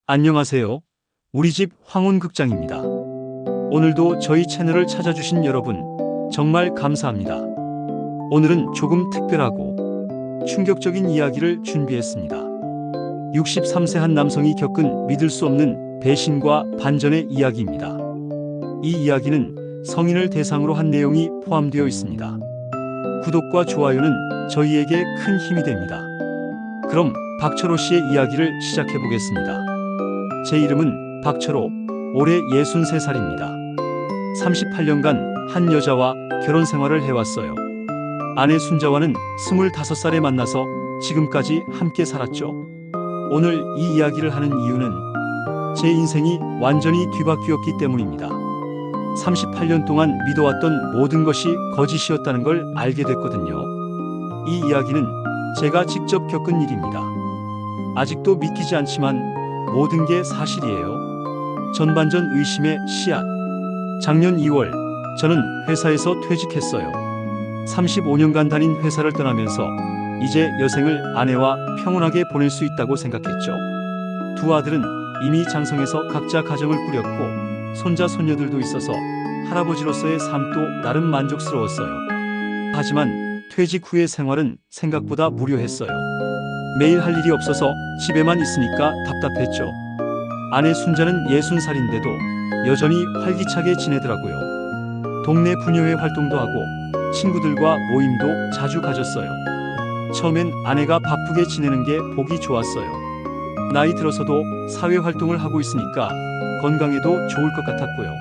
안녕하세요. 우리 집 황혼극장입니다. 오늘도 저희 채널을 찾아주신 여러분 정말 감사합니다. 오늘은 조금 특별하고 충격적인 이야기를 준비했습니다. 63세 한 남성이 겪은 믿을 수 없는 배신과 반전의 이야기입니다. 이 이야기는 성인을 대상으로 한 내용이 포함되어 있습니다. 구독과 좋아요는 저희에게 큰 힘이 됩니다. 그럼 박철호 씨의 이야기를 시작해 보겠습니다. 제 이름은 박철호, 올해 63살입니다. 38년간 한 여자와 결혼 생활을 해왔어요. 아내 순자와는 25살에 만나서 지금까지 함께 살았죠. 오늘 이 이야기를 하는 이유는 제 인생이 완전히 뒤바뀌었기 때문입니다. 38년 동안 믿어왔던 모든 것이 거짓이었다는 걸 알게 됐거든요. 이 이야기는 제가 직접 겪은 일입니다. 아직도 믿기지 않지만 모든 게 사실이에요. 전반전 의심의 씨앗. 작년 2월 저는 회사에서 퇴직했어요. 35년간 다닌 회사를 떠나면서 이제 여생을 아내와 평온하게 보낼 수 있다고 생각했죠. 두 아들은 이미 장성해서 각자 가정을 꾸렸고 손자 손녀들도 있어서 할아버지로서의 삶도 나름 만족스러웠어요. 하지만 퇴직 후의 생활은 생각보다 무료했어요. 매일 할 일이 없어서 집에만 있으니까 답답했죠. 아내 순자는 60살인데도 여전히 활기차게 지내더라고요. 동네 부녀회 활동도 하고 친구들과 모임도 자주 가졌어요. 처음엔 아내가 바쁘게 지내는 게 보기 좋았어요. 나이 들어서도 사회 활동을 하고 있으니까 건강에도 좋을 것 같았고요.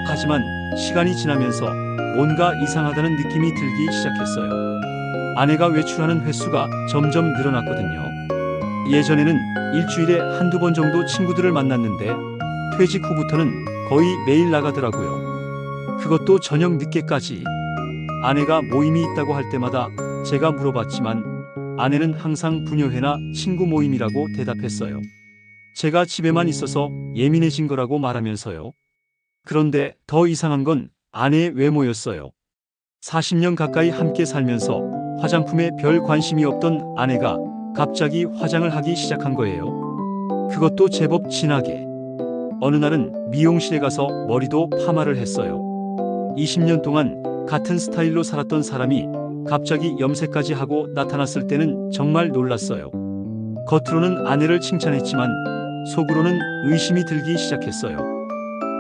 하지만 시간이 지나면서 뭔가 이상하다는 느낌이 들기 시작했어요. 아내가 외출하는 횟수가 점점 늘어났거든요. 예전에는 일주일에 한두 번 정도 친구들을 만났는데 퇴직 후부터는 거의 매일 나가더라고요. 그것도 저녁 늦게까지. 아내가 모임이 있다고 할 때마다 제가 물어봤지만 아내는 항상 부녀회나 친구 모임이라고 대답했어요. 제가 집에만 있어서 예민해진 거라고 말하면서요. 그런데 더 이상한 건 아내의 외모였어요. 40년 가까이 함께 살면서 화장품에 별 관심이 없던 아내가 갑자기 화장을 하기 시작한 거예요. 그것도 제법 진하게. 어느 날은 미용실에 가서 머리도 파마를 했어요. 20년 동안 같은 스타일로 살았던 사람이 갑자기 염색까지 하고 나타났을 때는 정말 놀랐어요. 겉으로는 아내를 칭찬했지만 속으로는 의심이 들기 시작했어요.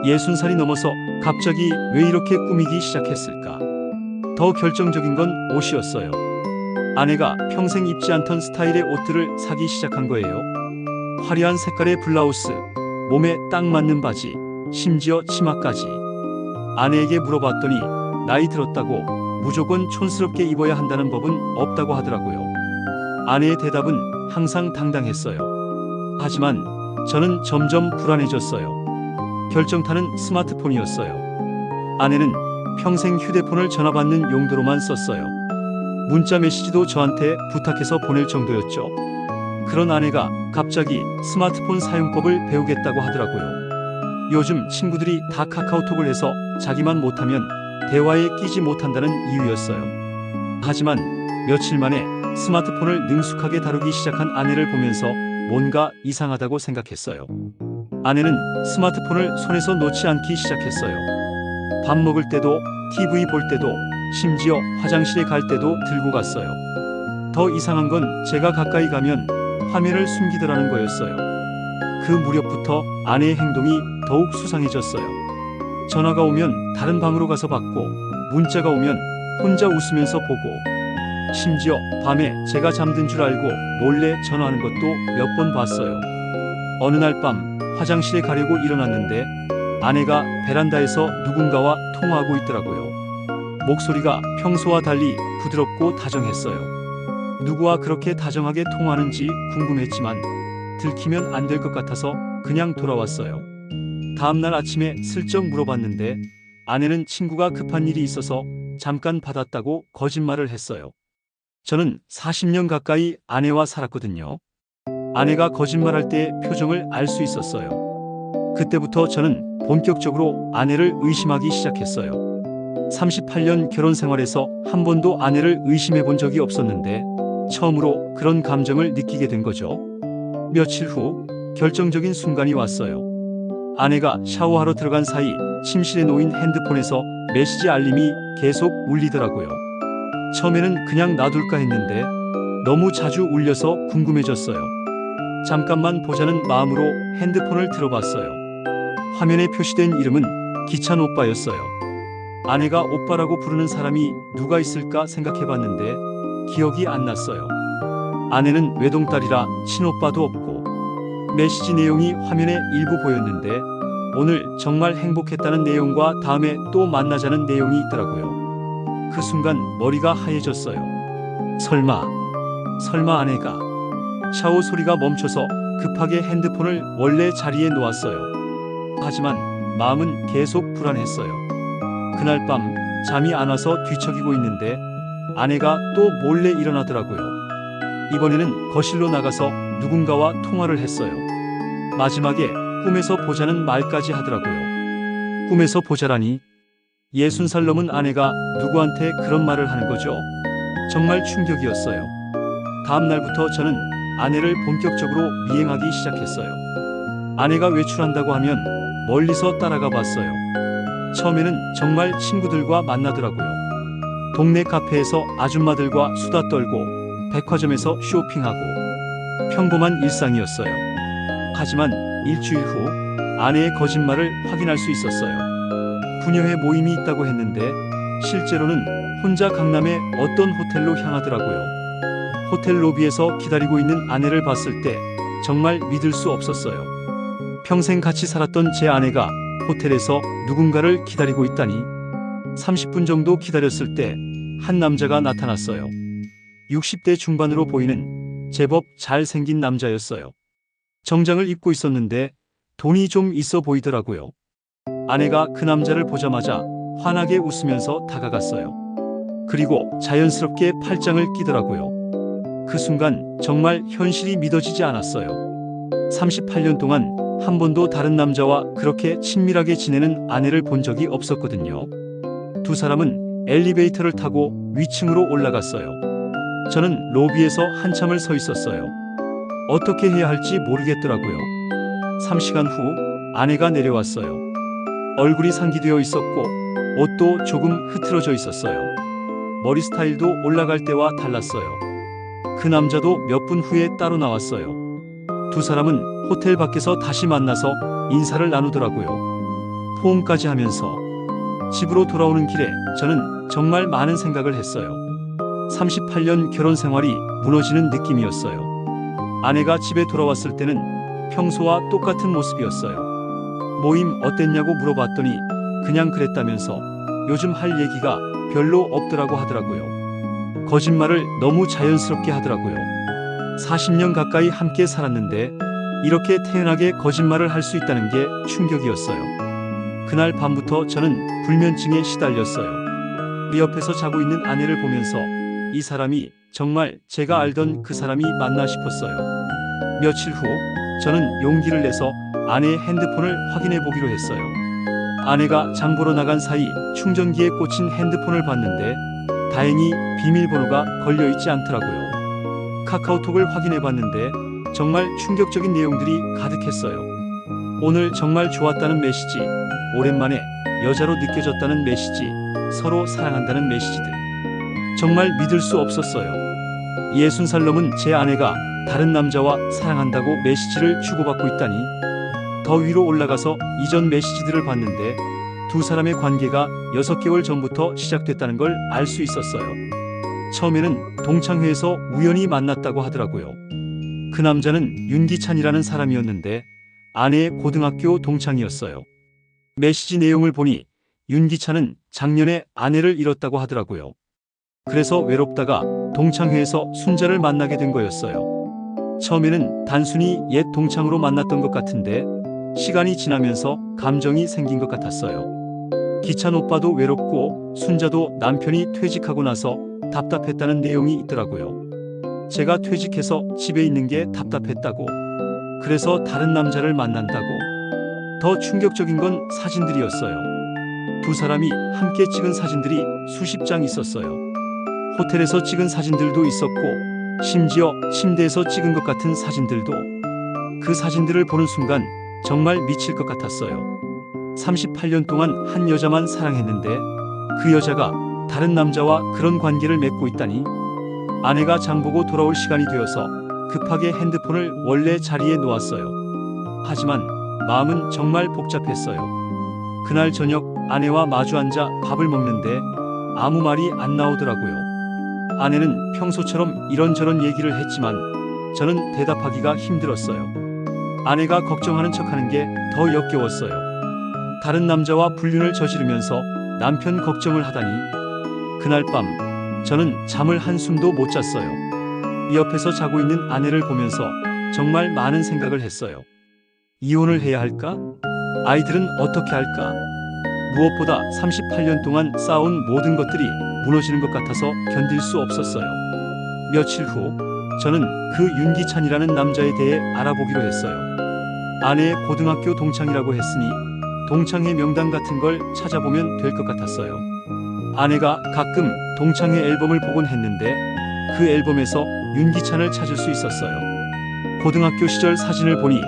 60살이 넘어서 갑자기 왜 이렇게 꾸미기 시작했을까? 더 결정적인 건 옷이었어요. 아내가 평생 입지 않던 스타일의 옷들을 사기 시작한 거예요. 화려한 색깔의 블라우스, 몸에 딱 맞는 바지, 심지어 치마까지. 아내에게 물어봤더니 나이 들었다고 무조건 촌스럽게 입어야 한다는 법은 없다고 하더라고요. 아내의 대답은 항상 당당했어요. 하지만 저는 점점 불안해졌어요. 결정타는 스마트폰이었어요. 아내는 평생 휴대폰을 전화 받는 용도로만 썼어요. 문자 메시지도 저한테 부탁해서 보낼 정도였죠. 그런 아내가 갑자기 스마트폰 사용법을 배우겠다고 하더라고요. 요즘 친구들이 다 카카오톡을 해서 자기만 못하면 대화에 끼지 못한다는 이유였어요. 하지만 며칠 만에 스마트폰을 능숙하게 다루기 시작한 아내를 보면서 뭔가 이상하다고 생각했어요. 아내는 스마트폰을 손에서 놓지 않기 시작했어요. 밥 먹을 때도 TV 볼 때도 심지어 화장실에 갈 때도 들고 갔어요. 더 이상한 건 제가 가까이 가면 화면을 숨기더라는 거였어요. 그 무렵부터 아내의 행동이 더욱 수상해졌어요. 전화가 오면 다른 방으로 가서 받고 문자가 오면 혼자 웃으면서 보고 심지어 밤에 제가 잠든 줄 알고 몰래 전화하는 것도 몇 번 봤어요. 어느 날 밤 화장실에 가려고 일어났는데 아내가 베란다에서 누군가와 통화하고 있더라고요. 목소리가 평소와 달리 부드럽고 다정했어요. 누구와 그렇게 다정하게 통화하는지 궁금했지만 들키면 안 될 것 같아서 그냥 돌아왔어요. 다음날 아침에 슬쩍 물어봤는데 아내는 친구가 급한 일이 있어서 잠깐 받았다고 거짓말을 했어요. 저는 40년 가까이 아내와 살았거든요. 아내가 거짓말할 때의 표정을 알 수 있었어요. 그때부터 저는 본격적으로 아내를 의심하기 시작했어요. 38년 결혼 생활에서 한 번도 아내를 의심해 본 적이 없었는데 처음으로 그런 감정을 느끼게 된 거죠. 며칠 후 결정적인 순간이 왔어요. 아내가 샤워하러 들어간 사이 침실에 놓인 핸드폰에서 메시지 알림이 계속 울리더라고요. 처음에는 그냥 놔둘까 했는데 너무 자주 울려서 궁금해졌어요. 잠깐만 보자는 마음으로 핸드폰을 들어봤어요. 화면에 표시된 이름은 기찬 오빠였어요. 아내가 오빠라고 부르는 사람이 누가 있을까 생각해봤는데 기억이 안 났어요. 아내는 외동딸이라 친오빠도 없고 메시지 내용이 화면에 일부 보였는데 오늘 정말 행복했다는 내용과 다음에 또 만나자는 내용이 있더라고요. 그 순간 머리가 하얘졌어요. 설마 아내가. 샤워 소리가 멈춰서 급하게 핸드폰을 원래 자리에 놓았어요. 하지만 마음은 계속 불안했어요. 그날 밤 잠이 안 와서 뒤척이고 있는데 아내가 또 몰래 일어나더라고요. 이번에는 거실로 나가서 누군가와 통화를 했어요. 마지막에 꿈에서 보자는 말까지 하더라고요. 꿈에서 보자라니 60살 넘은 아내가 누구한테 그런 말을 하는 거죠? 정말 충격이었어요. 다음 날부터 저는 아내를 본격적으로 미행하기 시작했어요. 아내가 외출한다고 하면 멀리서 따라가 봤어요. 처음에는 정말 친구들과 만나더라고요. 동네 카페에서 아줌마들과 수다 떨고 백화점에서 쇼핑하고 평범한 일상이었어요. 하지만 일주일 후 아내의 거짓말을 확인할 수 있었어요. 부녀회 모임이 있다고 했는데 실제로는 혼자 강남의 어떤 호텔로 향하더라고요. 호텔 로비에서 기다리고 있는 아내를 봤을 때 정말 믿을 수 없었어요. 평생 같이 살았던 제 아내가 호텔에서 누군가를 기다리고 있다니. 30분 정도 기다렸을 때 한 남자가 나타났어요. 60대 중반으로 보이는 제법 잘생긴 남자였어요. 정장을 입고 있었는데 돈이 좀 있어 보이더라고요. 아내가 그 남자를 보자마자 환하게 웃으면서 다가갔어요. 그리고 자연스럽게 팔짱을 끼더라고요. 그 순간 정말 현실이 믿어지지 않았어요. 38년 동안 한 번도 다른 남자와 그렇게 친밀하게 지내는 아내를 본 적이 없었거든요. 두 사람은 엘리베이터를 타고 위층으로 올라갔어요. 저는 로비에서 한참을 서 있었어요. 어떻게 해야 할지 모르겠더라고요. 3시간 후 아내가 내려왔어요. 얼굴이 상기되어 있었고 옷도 조금 흐트러져 있었어요. 머리 스타일도 올라갈 때와 달랐어요. 그 남자도 몇 분 후에 따로 나왔어요. 두 사람은 호텔 밖에서 다시 만나서 인사를 나누더라고요. 포옹까지 하면서. 집으로 돌아오는 길에 저는 정말 많은 생각을 했어요. 38년 결혼 생활이 무너지는 느낌이었어요. 아내가 집에 돌아왔을 때는 평소와 똑같은 모습이었어요. 모임 어땠냐고 물어봤더니 그냥 그랬다면서 요즘 할 얘기가 별로 없더라고 하더라고요. 거짓말을 너무 자연스럽게 하더라고요. 40년 가까이 함께 살았는데 이렇게 태연하게 거짓말을 할 수 있다는 게 충격이었어요. 그날 밤부터 저는 불면증에 시달렸어요. 그 옆에서 자고 있는 아내를 보면서 이 사람이 정말 제가 알던 그 사람이 맞나 싶었어요. 며칠 후 저는 용기를 내서 아내의 핸드폰을 확인해 보기로 했어요. 아내가 장 보러 나간 사이 충전기에 꽂힌 핸드폰을 봤는데 다행히 비밀번호가 걸려있지 않더라고요. 카카오톡을 확인해 봤는데 정말 충격적인 내용들이 가득했어요. 오늘 정말 좋았다는 메시지, 오랜만에 여자로 느껴졌다는 메시지, 서로 사랑한다는 메시지들. 정말 믿을 수 없었어요. 60살 넘은 제 아내가 다른 남자와 사랑한다고 메시지를 주고받고 있다니. 더 위로 올라가서 이전 메시지들을 봤는데 두 사람의 관계가 6개월 전부터 시작됐다는 걸 알 수 있었어요. 처음에는 동창회에서 우연히 만났다고 하더라고요. 그 남자는 윤기찬이라는 사람이었는데 아내의 고등학교 동창이었어요. 메시지 내용을 보니 윤기찬은 작년에 아내를 잃었다고 하더라고요. 그래서 외롭다가 동창회에서 순자를 만나게 된 거였어요. 처음에는 단순히 옛 동창으로 만났던 것 같은데 시간이 지나면서 감정이 생긴 것 같았어요. 기찬 오빠도 외롭고 순자도 남편이 퇴직하고 나서 답답했다는 내용이 있더라고요. 제가 퇴직해서 집에 있는 게 답답했다고. 그래서 다른 남자를 만난다고. 더 충격적인 건 사진들이었어요. 두 사람이 함께 찍은 사진들이 수십 장 있었어요. 호텔에서 찍은 사진들도 있었고 심지어 침대에서 찍은 것 같은 사진들도. 그 사진들을 보는 순간 정말 미칠 것 같았어요. 38년 동안 한 여자만 사랑했는데 그 여자가 다른 남자와 그런 관계를 맺고 있다니. 아내가 장보고 돌아올 시간이 되어서 급하게 핸드폰을 원래 자리에 놓았어요. 하지만 마음은 정말 복잡했어요. 그날 저녁 아내와 마주 앉아 밥을 먹는데 아무 말이 안 나오더라고요. 아내는 평소처럼 이런저런 얘기를 했지만 저는 대답하기가 힘들었어요. 아내가 걱정하는 척하는 게 더 역겨웠어요. 다른 남자와 불륜을 저지르면서 남편 걱정을 하다니. 그날 밤 저는 잠을 한숨도 못 잤어요. 옆에서 자고 있는 아내를 보면서 정말 많은 생각을 했어요. 이혼을 해야 할까? 아이들은 어떻게 할까? 무엇보다 38년 동안 쌓아온 모든 것들이 무너지는 것 같아서 견딜 수 없었어요. 며칠 후 저는 그 윤기찬이라는 남자에 대해 알아보기로 했어요. 아내의 고등학교 동창이라고 했으니 동창회 명단 같은 걸 찾아보면 될 것 같았어요. 아내가 가끔 동창회 앨범을 보곤 했는데 그 앨범에서 윤기찬을 찾을 수 있었어요. 고등학교 시절 사진을 보니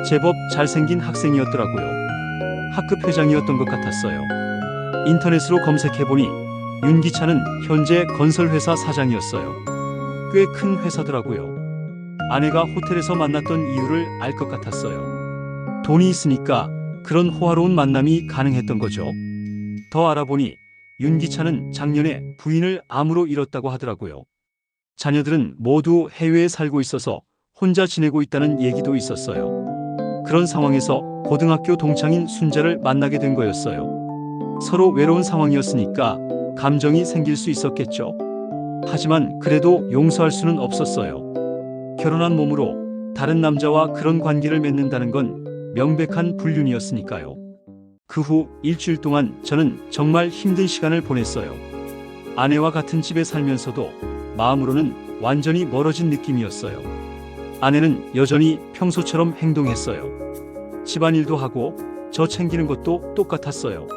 제법 잘생긴 학생이었더라고요. 학급 회장이었던 것 같았어요. 인터넷으로 검색해보니 윤기찬은 현재 건설회사 사장이었어요. 꽤 큰 회사더라고요. 아내가 호텔에서 만났던 이유를 알 것 같았어요. 돈이 있으니까 그런 호화로운 만남이 가능했던 거죠. 더 알아보니 윤기찬은 작년에 부인을 암으로 잃었다고 하더라고요. 자녀들은 모두 해외에 살고 있어서 혼자 지내고 있다는 얘기도 있었어요. 그런 상황에서 고등학교 동창인 순자를 만나게 된 거였어요. 서로 외로운 상황이었으니까 감정이 생길 수 있었겠죠. 하지만 그래도 용서할 수는 없었어요. 결혼한 몸으로 다른 남자와 그런 관계를 맺는다는 건 명백한 불륜이었으니까요. 그 후 일주일 동안 저는 정말 힘든 시간을 보냈어요. 아내와 같은 집에 살면서도 마음으로는 완전히 멀어진 느낌이었어요. 아내는 여전히 평소처럼 행동했어요. 집안일도 하고 저 챙기는 것도 똑같았어요.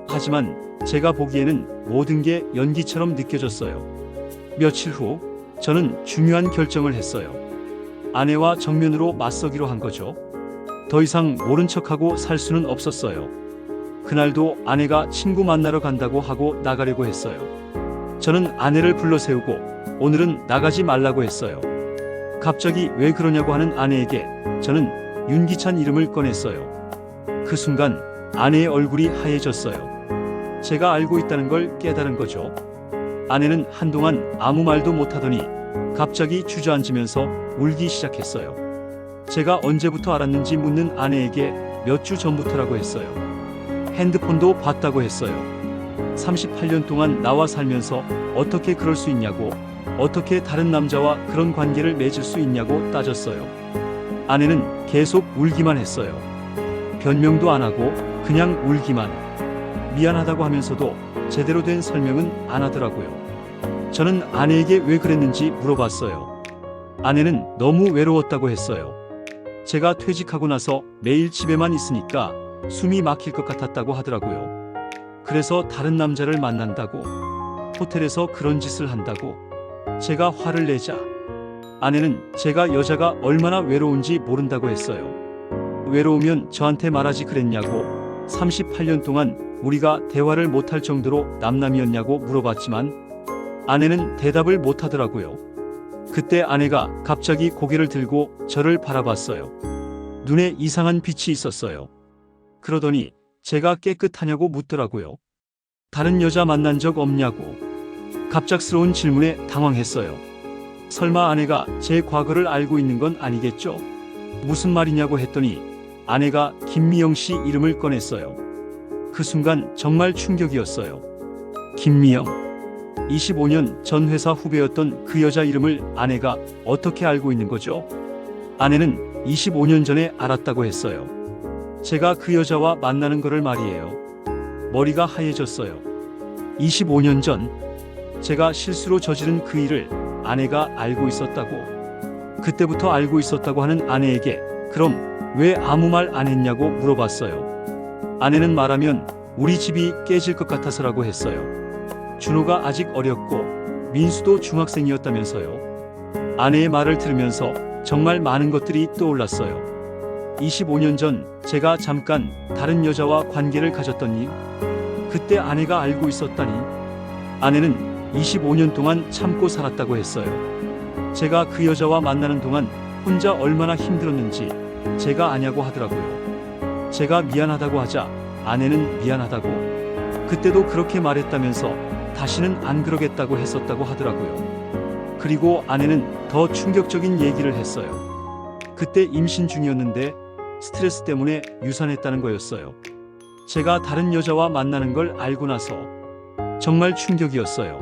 하지만 제가 보기에는 모든 게 연기처럼 느껴졌어요. 며칠 후 저는 중요한 결정을 했어요. 아내와 정면으로 맞서기로 한 거죠. 더 이상 모른 척하고 살 수는 없었어요. 그날도 아내가 친구 만나러 간다고 하고 나가려고 했어요. 저는 아내를 불러 세우고 오늘은 나가지 말라고 했어요. 갑자기 왜 그러냐고 하는 아내에게 저는 윤기찬 이름을 꺼냈어요. 그 순간 아내의 얼굴이 하얘졌어요. 제가 알고 있다는 걸 깨달은 거죠. 아내는 한동안 아무 말도 못하더니 갑자기 주저앉으면서 울기 시작했어요. 제가 언제부터 알았는지 묻는 아내에게 몇 주 전부터라고 했어요. 핸드폰도 봤다고 했어요. 38년 동안 나와 살면서 어떻게 그럴 수 있냐고, 어떻게 다른 남자와 그런 관계를 맺을 수 있냐고 따졌어요. 아내는 계속 울기만 했어요. 변명도 안 하고 그냥 울기만. 미안하다고 하면서도 제대로 된 설명은 안 하더라고요. 저는 아내에게 왜 그랬는지 물어봤어요. 아내는 너무 외로웠다고 했어요. 제가 퇴직하고 나서 매일 집에만 있으니까 숨이 막힐 것 같았다고 하더라고요. 그래서 다른 남자를 만난다고, 호텔에서 그런 짓을 한다고 제가 화를 내자 아내는 제가 여자가 얼마나 외로운지 모른다고 했어요. 외로우면 저한테 말하지 그랬냐고, 38년 동안 우리가 대화를 못할 정도로 남남이었냐고 물어봤지만 아내는 대답을 못하더라고요. 그때 아내가 갑자기 고개를 들고 저를 바라봤어요. 눈에 이상한 빛이 있었어요. 그러더니 제가 깨끗하냐고 묻더라고요. 다른 여자 만난 적 없냐고. 갑작스러운 질문에 당황했어요. 설마 아내가 제 과거를 알고 있는 건 아니겠죠? 무슨 말이냐고 했더니 아내가 김미영 씨 이름을 꺼냈어요. 그 순간 정말 충격이었어요. 김미영. 25년 전 회사 후배였던 그 여자 이름을 아내가 어떻게 알고 있는 거죠? 아내는 25년 전에 알았다고 했어요. 제가 그 여자와 만나는 거를 말이에요. 머리가 하얘졌어요. 25년 전 제가 실수로 저지른 그 일을 아내가 알고 있었다고. 그때부터 알고 있었다고 하는 아내에게 그럼 왜 아무 말 안 했냐고 물어봤어요. 아내는 말하면 우리 집이 깨질 것 같아서라고 했어요. 준호가 아직 어렸고 민수도 중학생이었다면서요. 아내의 말을 들으면서 정말 많은 것들이 떠올랐어요. 25년 전 제가 잠깐 다른 여자와 관계를 가졌던 일, 그때 아내가 알고 있었다니. 아내는 25년 동안 참고 살았다고 했어요. 제가 그 여자와 만나는 동안 혼자 얼마나 힘들었는지 제가 아냐고 하더라고요. 제가 미안하다고 하자 아내는 미안하다고, 그때도 그렇게 말했다면서 다시는 안 그러겠다고 했었다고 하더라고요. 그리고 아내는 더 충격적인 얘기를 했어요. 그때 임신 중이었는데 스트레스 때문에 유산했다는 거였어요. 제가 다른 여자와 만나는 걸 알고 나서 정말 충격이었어요.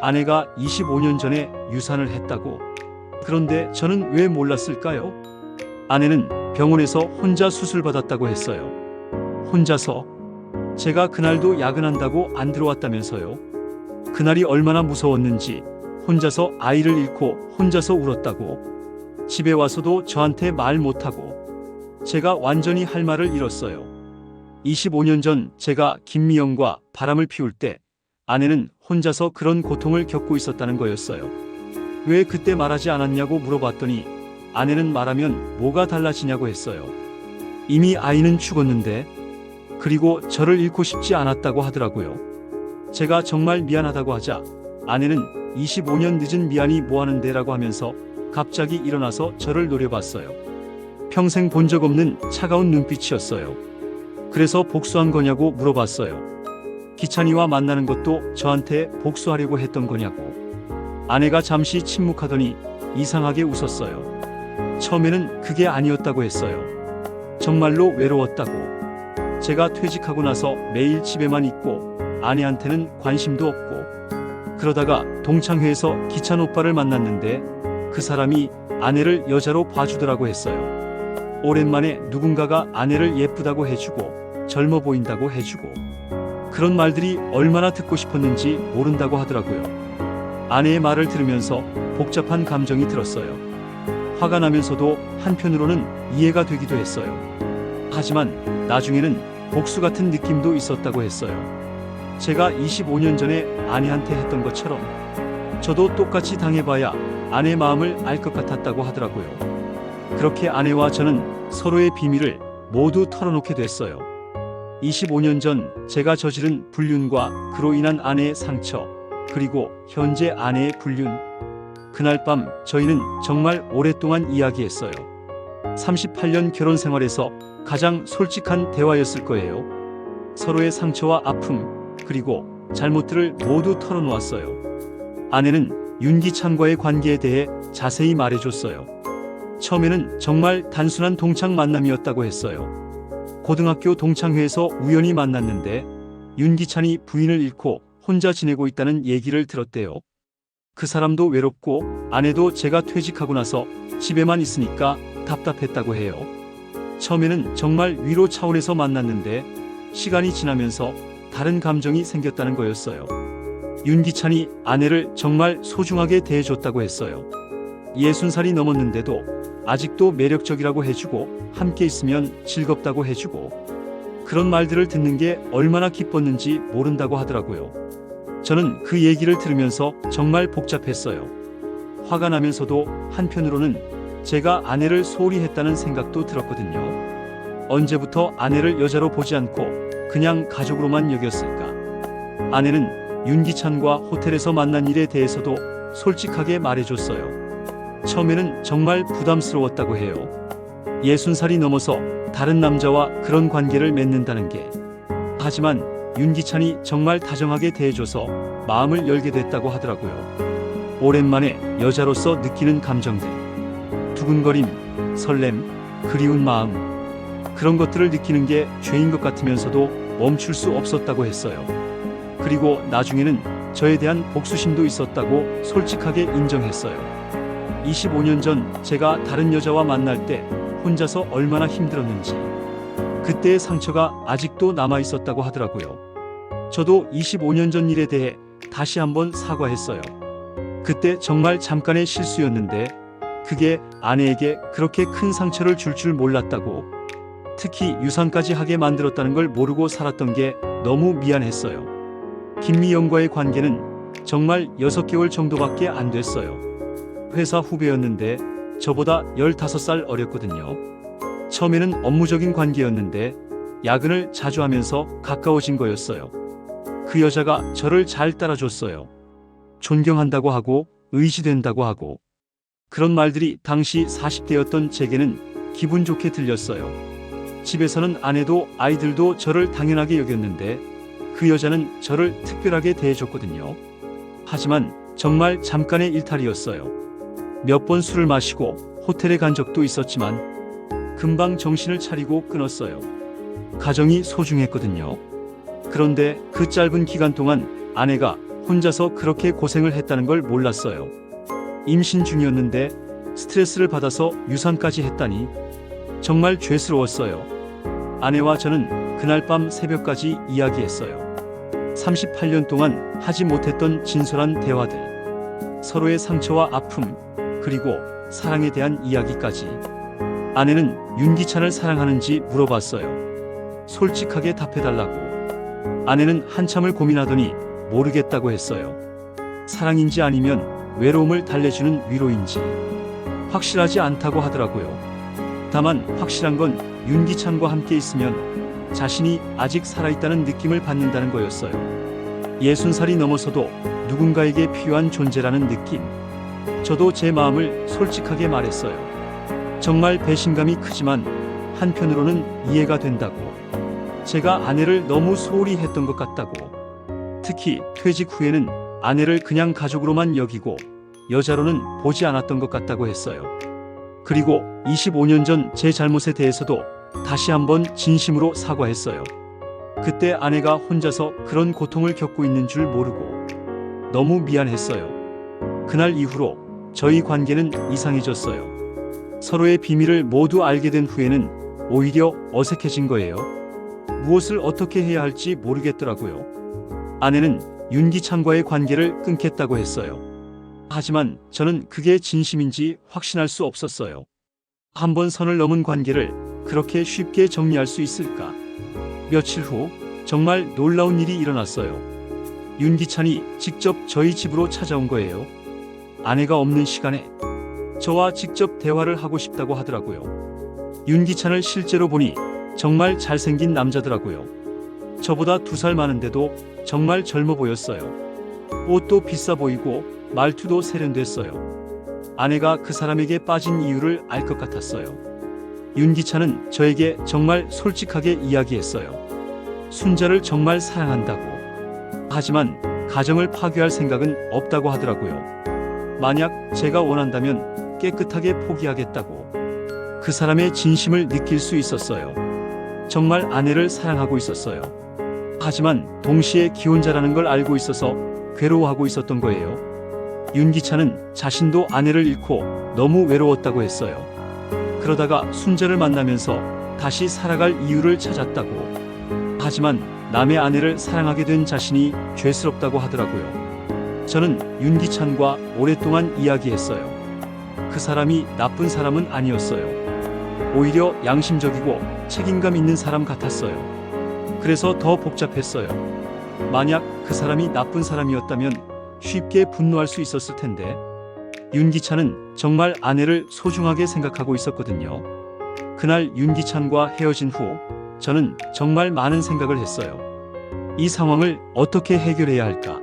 아내가 25년 전에 유산을 했다고. 그런데 저는 왜 몰랐을까요? 아내는 병원에서 혼자 수술받았다고 했어요. 혼자서. 제가 그날도 야근한다고 안 들어왔다면서요. 그날이 얼마나 무서웠는지 혼자서 아이를 잃고 혼자서 울었다고. 집에 와서도 저한테 말 못하고. 제가 완전히 할 말을 잃었어요. 25년 전 제가 김미영과 바람을 피울 때 아내는 혼자서 그런 고통을 겪고 있었다는 거였어요. 왜 그때 말하지 않았냐고 물어봤더니 아내는 말하면 뭐가 달라지냐고 했어요. 이미 아이는 죽었는데. 그리고 저를 잃고 싶지 않았다고 하더라고요. 제가 정말 미안하다고 하자 아내는 25년 늦은 미안이 뭐하는데 라고 하면서 갑자기 일어나서 저를 노려봤어요. 평생 본 적 없는 차가운 눈빛이었어요. 그래서 복수한 거냐고 물어봤어요. 기찬이와 만나는 것도 저한테 복수하려고 했던 거냐고. 아내가 잠시 침묵하더니 이상하게 웃었어요. 처음에는 그게 아니었다고 했어요. 정말로 외로웠다고. 제가 퇴직하고 나서 매일 집에만 있고 아내한테는 관심도 없고, 그러다가 동창회에서 기찬 오빠를 만났는데 그 사람이 아내를 여자로 봐주더라고 했어요. 오랜만에 누군가가 아내를 예쁘다고 해주고 젊어 보인다고 해주고, 그런 말들이 얼마나 듣고 싶었는지 모른다고 하더라고요. 아내의 말을 들으면서 복잡한 감정이 들었어요. 화가 나면서도 한편으로는 이해가 되기도 했어요. 하지만 나중에는 복수 같은 느낌도 있었다고 했어요. 제가 25년 전에 아내한테 했던 것처럼 저도 똑같이 당해봐야 아내의 마음을 알 것 같았다고 하더라고요. 그렇게 아내와 저는 서로의 비밀을 모두 털어놓게 됐어요. 25년 전 제가 저지른 불륜과 그로 인한 아내의 상처, 그리고 현재 아내의 불륜. 그날 밤 저희는 정말 오랫동안 이야기했어요. 38년 결혼 생활에서 가장 솔직한 대화였을 거예요. 서로의 상처와 아픔, 그리고 잘못들을 모두 털어놓았어요. 아내는 윤기찬과의 관계에 대해 자세히 말해줬어요. 처음에는 정말 단순한 동창 만남이었다고 했어요. 고등학교 동창회에서 우연히 만났는데 윤기찬이 부인을 잃고 혼자 지내고 있다는 얘기를 들었대요. 그 사람도 외롭고 아내도 제가 퇴직하고 나서 집에만 있으니까 답답했다고 해요. 처음에는 정말 위로 차원에서 만났는데 시간이 지나면서 다른 감정이 생겼다는 거였어요. 윤기찬이 아내를 정말 소중하게 대해줬다고 했어요. 60살이 넘었는데도 아직도 매력적이라고 해주고 함께 있으면 즐겁다고 해주고, 그런 말들을 듣는 게 얼마나 기뻤는지 모른다고 하더라고요. 저는 그 얘기를 들으면서 정말 복잡했어요. 화가 나면서도 한편으로는 제가 아내를 소홀히 했다는 생각도 들었거든요. 언제부터 아내를 여자로 보지 않고 그냥 가족으로만 여겼을까? 아내는 윤기찬과 호텔에서 만난 일에 대해서도 솔직하게 말해줬어요. 처음에는 정말 부담스러웠다고 해요. 60살이 넘어서 다른 남자와 그런 관계를 맺는다는 게. 하지만 윤기찬이 정말 다정하게 대해줘서 마음을 열게 됐다고 하더라고요. 오랜만에 여자로서 느끼는 감정들, 두근거림, 설렘, 그리운 마음, 그런 것들을 느끼는 게 죄인 것 같으면서도 멈출 수 없었다고 했어요. 그리고 나중에는 저에 대한 복수심도 있었다고 솔직하게 인정했어요. 25년 전 제가 다른 여자와 만날 때 혼자서 얼마나 힘들었는지, 그때의 상처가 아직도 남아있었다고 하더라고요. 저도 25년 전 일에 대해 다시 한번 사과했어요. 그때 정말 잠깐의 실수였는데 그게 아내에게 그렇게 큰 상처를 줄 줄 몰랐다고, 특히 유산까지 하게 만들었다는 걸 모르고 살았던 게 너무 미안했어요. 김미영과의 관계는 정말 6개월 정도밖에 안 됐어요. 회사 후배였는데 저보다 15살 어렸거든요. 처음에는 업무적인 관계였는데 야근을 자주 하면서 가까워진 거였어요. 그 여자가 저를 잘 따라줬어요. 존경한다고 하고 의지된다고 하고 그런 말들이 당시 40대였던 제게는 기분 좋게 들렸어요. 집에서는 아내도 아이들도 저를 당연하게 여겼는데 그 여자는 저를 특별하게 대해줬거든요. 하지만 정말 잠깐의 일탈이었어요. 몇 번 술을 마시고 호텔에 간 적도 있었지만 금방 정신을 차리고 끊었어요. 가정이 소중했거든요. 그런데 그 짧은 기간 동안 아내가 혼자서 그렇게 고생을 했다는 걸 몰랐어요. 임신 중이었는데 스트레스를 받아서 유산까지 했다니 정말 죄스러웠어요. 아내와 저는 그날 밤 새벽까지 이야기했어요. 38년 동안 하지 못했던 진솔한 대화들, 서로의 상처와 아픔, 그리고 사랑에 대한 이야기까지. 아내는 윤기찬을 사랑하는지 물어봤어요. 솔직하게 답해달라고. 아내는 한참을 고민하더니 모르겠다고 했어요. 사랑인지 아니면 외로움을 달래주는 위로인지 확실하지 않다고 하더라고요. 다만 확실한 건 윤기찬과 함께 있으면 자신이 아직 살아있다는 느낌을 받는다는 거였어요. 60살이 넘어서도 누군가에게 필요한 존재라는 느낌. 저도 제 마음을 솔직하게 말했어요. 정말 배신감이 크지만 한편으로는 이해가 된다고. 제가 아내를 너무 소홀히 했던 것 같다고. 특히 퇴직 후에는 아내를 그냥 가족으로만 여기고 여자로는 보지 않았던 것 같다고 했어요. 그리고 25년 전 제 잘못에 대해서도 다시 한번 진심으로 사과했어요. 그때 아내가 혼자서 그런 고통을 겪고 있는 줄 모르고 너무 미안했어요. 그날 이후로 저희 관계는 이상해졌어요. 서로의 비밀을 모두 알게 된 후에는 오히려 어색해진 거예요. 무엇을 어떻게 해야 할지 모르겠더라고요. 아내는 윤기찬과의 관계를 끊겠다고 했어요. 하지만 저는 그게 진심인지 확신할 수 없었어요. 한번 선을 넘은 관계를 그렇게 쉽게 정리할 수 있을까? 며칠 후 정말 놀라운 일이 일어났어요. 윤기찬이 직접 저희 집으로 찾아온 거예요. 아내가 없는 시간에 저와 직접 대화를 하고 싶다고 하더라고요. 윤기찬을 실제로 보니 정말 잘생긴 남자더라고요. 저보다 2살 많은데도 정말 젊어 보였어요. 옷도 비싸 보이고 말투도 세련됐어요. 아내가 그 사람에게 빠진 이유를 알 것 같았어요. 윤기찬은 저에게 정말 솔직하게 이야기했어요. 순자를 정말 사랑한다고. 하지만 가정을 파괴할 생각은 없다고 하더라고요. 만약 제가 원한다면 깨끗하게 포기하겠다고. 그 사람의 진심을 느낄 수 있었어요. 정말 아내를 사랑하고 있었어요. 하지만 동시에 기혼자라는 걸 알고 있어서 괴로워하고 있었던 거예요. 윤기찬은 자신도 아내를 잃고 너무 외로웠다고 했어요. 그러다가 순자를 만나면서 다시 살아갈 이유를 찾았다고. 하지만 남의 아내를 사랑하게 된 자신이 죄스럽다고 하더라고요. 저는 윤기찬과 오랫동안 이야기했어요. 그 사람이 나쁜 사람은 아니었어요. 오히려 양심적이고 책임감 있는 사람 같았어요. 그래서 더 복잡했어요. 만약 그 사람이 나쁜 사람이었다면 쉽게 분노할 수 있었을 텐데. 윤기찬은 정말 아내를 소중하게 생각하고 있었거든요. 그날 윤기찬과 헤어진 후 저는 정말 많은 생각을 했어요. 이 상황을 어떻게 해결해야 할까?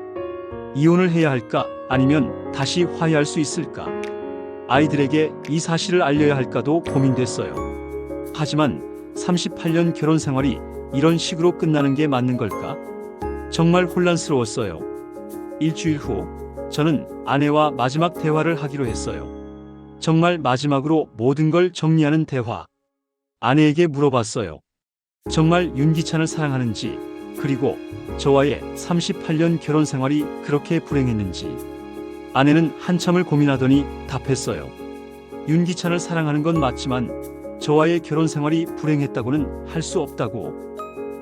이혼을 해야 할까? 아니면 다시 화해할 수 있을까? 아이들에게 이 사실을 알려야 할까도 고민됐어요. 하지만 38년 결혼 생활이 이런 식으로 끝나는 게 맞는 걸까? 정말 혼란스러웠어요. 일주일 후 저는 아내와 마지막 대화를 하기로 했어요. 정말 마지막으로 모든 걸 정리하는 대화. 아내에게 물어봤어요. 정말 윤기찬을 사랑하는지, 그리고 저와의 38년 결혼 생활이 그렇게 불행했는지. 아내는 한참을 고민하더니 답했어요. 윤기찬을 사랑하는 건 맞지만 저와의 결혼 생활이 불행했다고는 할 수 없다고.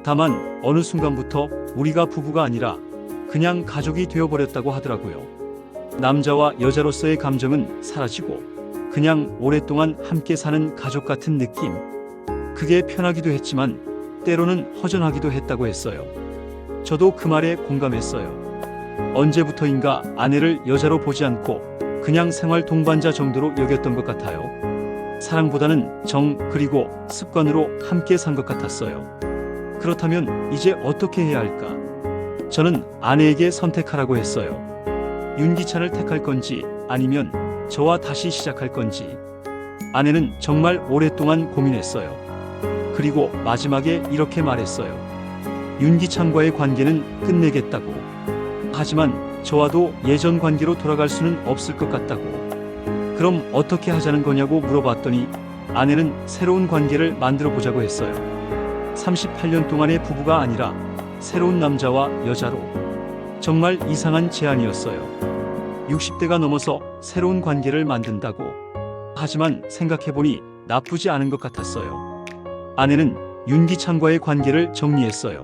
다만 어느 순간부터 우리가 부부가 아니라 그냥 가족이 되어버렸다고 하더라고요. 남자와 여자로서의 감정은 사라지고 그냥 오랫동안 함께 사는 가족 같은 느낌. 그게 편하기도 했지만 때로는 허전하기도 했다고 했어요. 저도 그 말에 공감했어요. 언제부터인가 아내를 여자로 보지 않고 그냥 생활 동반자 정도로 여겼던 것 같아요. 사랑보다는 정 그리고 습관으로 함께 산 것 같았어요. 그렇다면 이제 어떻게 해야 할까? 저는 아내에게 선택하라고 했어요. 윤기찬을 택할 건지 아니면 저와 다시 시작할 건지. 아내는 정말 오랫동안 고민했어요. 그리고 마지막에 이렇게 말했어요. 윤기찬과의 관계는 끝내겠다고. 하지만 저와도 예전 관계로 돌아갈 수는 없을 것 같다고. 그럼 어떻게 하자는 거냐고 물어봤더니 아내는 새로운 관계를 만들어 보자고 했어요. 38년 동안의 부부가 아니라 새로운 남자와 여자로. 정말 이상한 제안이었어요. 60대가 넘어서 새로운 관계를 만든다고. 하지만 생각해보니 나쁘지 않은 것 같았어요. 아내는 윤기찬과의 관계를 정리했어요.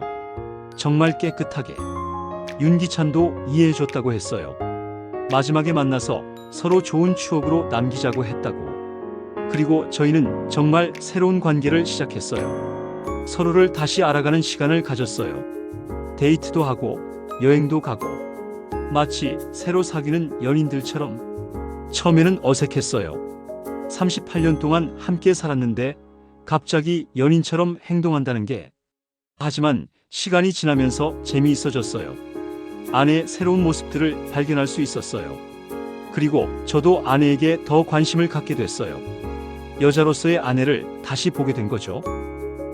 정말 깨끗하게. 윤기찬도 이해해줬다고 했어요. 마지막에 만나서 서로 좋은 추억으로 남기자고 했다고. 그리고 저희는 정말 새로운 관계를 시작했어요. 서로를 다시 알아가는 시간을 가졌어요. 데이트도 하고 여행도 가고 마치 새로 사귀는 연인들처럼. 처음에는 어색했어요. 38년 동안 함께 살았는데 갑자기 연인처럼 행동한다는 게. 하지만 시간이 지나면서 재미있어졌어요. 아내의 새로운 모습들을 발견할 수 있었어요. 그리고 저도 아내에게 더 관심을 갖게 됐어요. 여자로서의 아내를 다시 보게 된 거죠.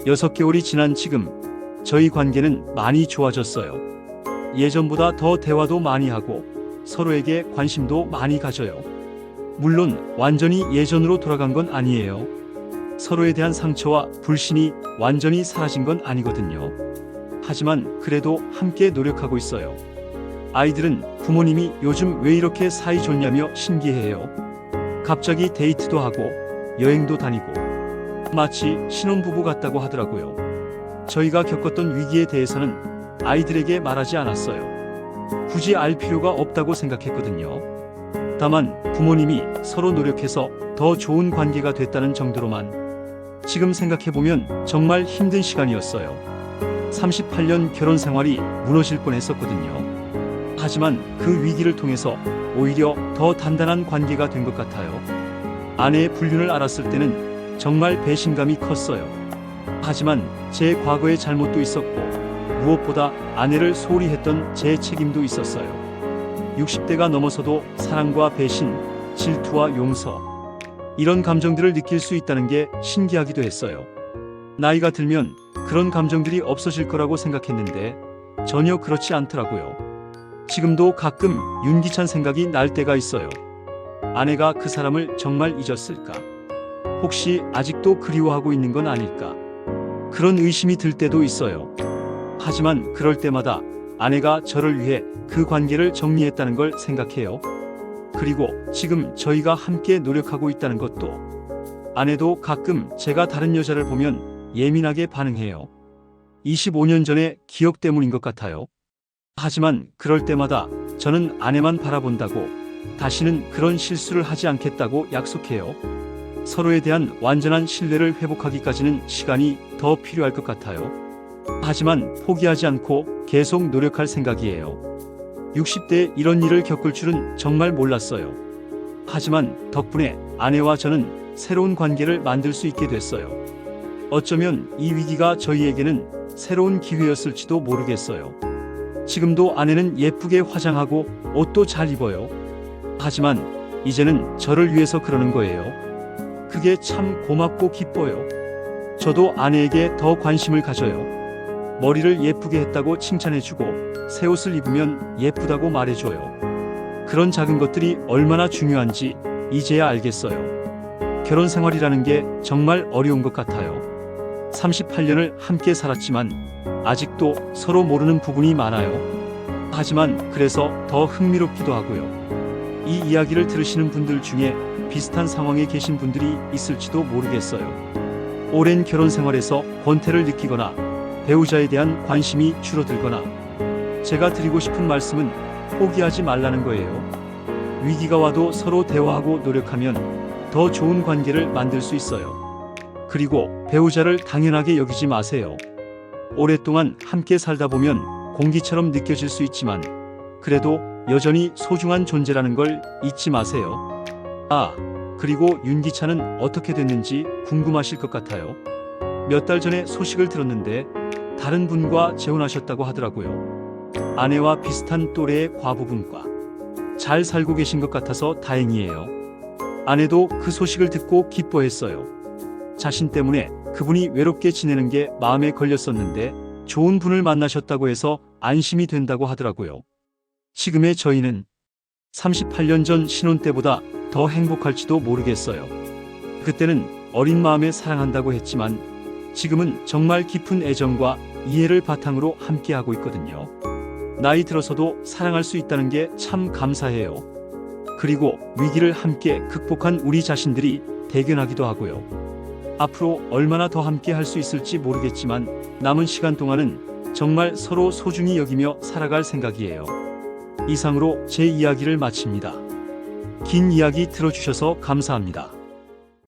6개월이 지난 지금 저희 관계는 많이 좋아졌어요. 예전보다 더 대화도 많이 하고 서로에게 관심도 많이 가져요. 물론 완전히 예전으로 돌아간 건 아니에요. 서로에 대한 상처와 불신이 완전히 사라진 건 아니거든요. 하지만 그래도 함께 노력하고 있어요. 아이들은 부모님이 요즘 왜 이렇게 사이 좋냐며 신기해해요. 갑자기 데이트도 하고 여행도 다니고 마치 신혼부부 같다고 하더라고요. 저희가 겪었던 위기에 대해서는 아이들에게 말하지 않았어요. 굳이 알 필요가 없다고 생각했거든요. 다만 부모님이 서로 노력해서 더 좋은 관계가 됐다는 정도로만. 지금 생각해보면 정말 힘든 시간이었어요. 38년 결혼 생활이 무너질 뻔했었거든요. 하지만 그 위기를 통해서 오히려 더 단단한 관계가 된 것 같아요. 아내의 불륜을 알았을 때는 정말 배신감이 컸어요. 하지만 제 과거의 잘못도 있었고 무엇보다 아내를 소홀히 했던 제 책임도 있었어요. 60대가 넘어서도 사랑과 배신, 질투와 용서, 이런 감정들을 느낄 수 있다는 게 신기하기도 했어요. 나이가 들면 그런 감정들이 없어질 거라고 생각했는데 전혀 그렇지 않더라고요. 지금도 가끔 윤기찬 생각이 날 때가 있어요. 아내가 그 사람을 정말 잊었을까? 혹시 아직도 그리워하고 있는 건 아닐까? 그런 의심이 들 때도 있어요. 하지만 그럴 때마다 아내가 저를 위해 그 관계를 정리했다는 걸 생각해요. 그리고 지금 저희가 함께 노력하고 있다는 것도. 아내도 가끔 제가 다른 여자를 보면 예민하게 반응해요. 25년 전의 기억 때문인 것 같아요. 하지만 그럴 때마다 저는 아내만 바라본다고, 다시는 그런 실수를 하지 않겠다고 약속해요. 서로에 대한 완전한 신뢰를 회복하기까지는 시간이 더 필요할 것 같아요. 하지만 포기하지 않고 계속 노력할 생각이에요. 60대에 이런 일을 겪을 줄은 정말 몰랐어요. 하지만 덕분에 아내와 저는 새로운 관계를 만들 수 있게 됐어요. 어쩌면 이 위기가 저희에게는 새로운 기회였을지도 모르겠어요. 지금도 아내는 예쁘게 화장하고 옷도 잘 입어요. 하지만 이제는 저를 위해서 그러는 거예요. 그게 참 고맙고 기뻐요. 저도 아내에게 더 관심을 가져요. 머리를 예쁘게 했다고 칭찬해주고 새 옷을 입으면 예쁘다고 말해줘요. 그런 작은 것들이 얼마나 중요한지 이제야 알겠어요. 결혼 생활이라는 게 정말 어려운 것 같아요. 38년을 함께 살았지만 아직도 서로 모르는 부분이 많아요. 하지만 그래서 더 흥미롭기도 하고요. 이 이야기를 들으시는 분들 중에 비슷한 상황에 계신 분들이 있을지도 모르겠어요. 오랜 결혼 생활에서 권태를 느끼거나 배우자에 대한 관심이 줄어들거나. 제가 드리고 싶은 말씀은 포기하지 말라는 거예요. 위기가 와도 서로 대화하고 노력하면 더 좋은 관계를 만들 수 있어요. 그리고 배우자를 당연하게 여기지 마세요. 오랫동안 함께 살다 보면 공기처럼 느껴질 수 있지만 그래도 여전히 소중한 존재라는 걸 잊지 마세요. 그리고 윤기찬은 어떻게 됐는지 궁금하실 것 같아요. 몇 달 전에 소식을 들었는데 다른 분과 재혼하셨다고 하더라고요. 아내와 비슷한 또래의 과부분과 잘 살고 계신 것 같아서 다행이에요. 아내도 그 소식을 듣고 기뻐했어요. 자신 때문에 그분이 외롭게 지내는 게 마음에 걸렸었는데 좋은 분을 만나셨다고 해서 안심이 된다고 하더라고요. 지금의 저희는 38년 전 신혼 때보다 더 행복할지도 모르겠어요. 그때는 어린 마음에 사랑한다고 했지만 지금은 정말 깊은 애정과 이해를 바탕으로 함께하고 있거든요. 나이 들어서도 사랑할 수 있다는 게 참 감사해요. 그리고 위기를 함께 극복한 우리 자신들이 대견하기도 하고요. 앞으로 얼마나 더 함께 할 수 있을지 모르겠지만 남은 시간 동안은 정말 서로 소중히 여기며 살아갈 생각이에요. 이상으로 제 이야기를 마칩니다. 긴 이야기 들어주셔서 감사합니다.